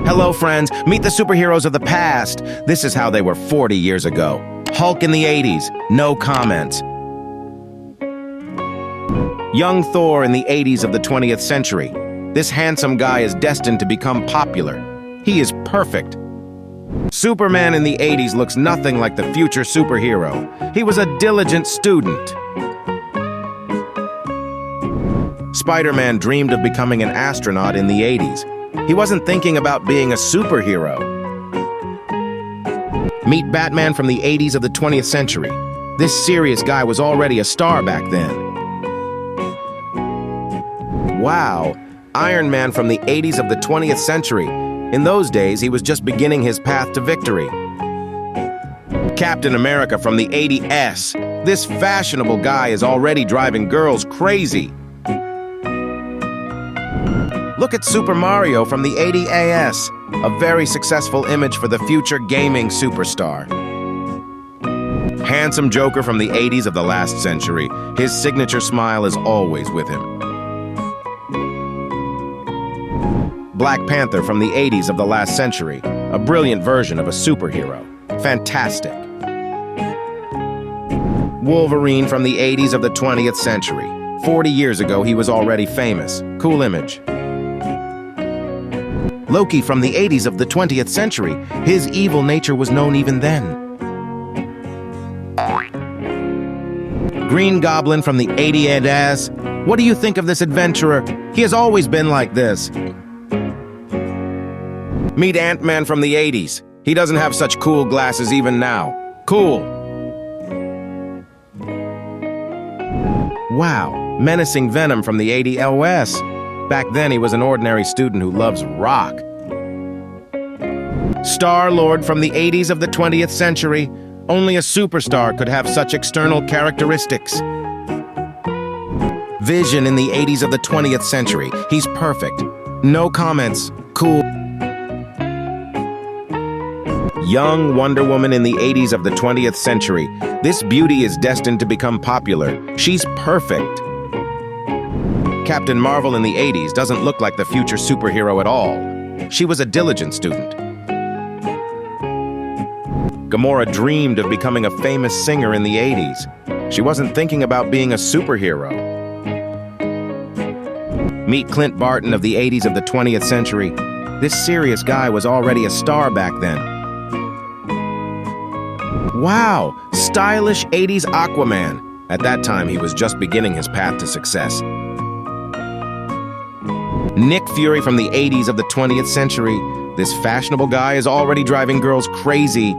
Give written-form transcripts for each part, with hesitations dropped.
Hello, friends. Meet the superheroes of the past. This is how they were 40 years ago. Hulk in the 80s. No comments. Young Thor in the 80s of the 20th century. This handsome guy is destined to become popular. He is perfect. Superman in the 80s looks nothing like the future superhero. He was a diligent student. Spider-Man dreamed of becoming an astronaut in the 80s. He wasn't thinking about being a superhero. Meet Batman from the 80s of the 20th century. This serious guy was already a star back then. Wow, Iron Man from the 80s of the 20th century. In those days, he was just beginning his path to victory. Captain America from the 80s. This fashionable guy is already driving girls crazy. Look at SuperMario from the 80s, a very successful image for the future gaming superstar. Handsome Joker from the 80s of the last century. His signature smile is always with him. Black Panther from the 80s of the last century, a brilliant version of a superhero. Fantastic. Wolverine from the 80s of the 20th century. 40 years ago, he was already famous. Cool image. Loki from the 80s of the 20th century. His evil nature was known even then. Green Goblin from the 80s. What do you think of this adventurer? He has always been like this. Meet Ant-Man from the 80s. He doesn't have such cool glasses even now. Cool. Wow, menacing Venom from the 80s. Back then, he was an ordinary student who loves rock. Star-Lord from the 80s of the 20th century. Only a superstar could have such external characteristics. Vision in the 80s of the 20th century. He's perfect. No comments. Cool. Young Wonder Woman in the 80s of the 20th century. This beauty is destined to become popular. She's perfect. Captain Marvel in the 80s doesn't look like the future superhero at all. She was a diligent student. Gamora dreamed of becoming a famous singer in the 80s. She wasn't thinking about being a superhero. Meet Clint Barton of the 80s of the 20th century. This serious guy was already a star back then. Wow, stylish 80s Aquaman. At that time, he was just beginning his path to success. Nick Fury from the 80s of the 20th century. This fashionable guy is already driving girls crazy.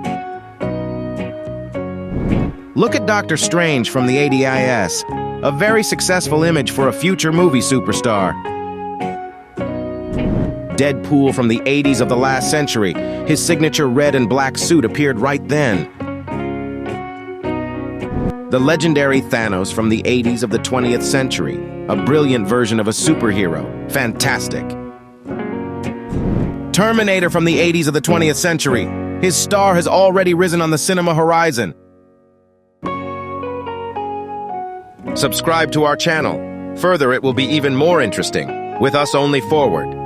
Look at Doctor Strange from the 80s. A very successful image for a future movie superstar. Deadpool from the 80s of the last century. His signature red and black suit appeared right then. The legendary Thanos from the 80s of the 20th century. A brilliant version of a superhero. Fantastic. Terminator from the 80s of the 20th century. His star has already risen on the cinema horizon. Subscribe to our channel. Further, it will be even more interesting. With us only forward.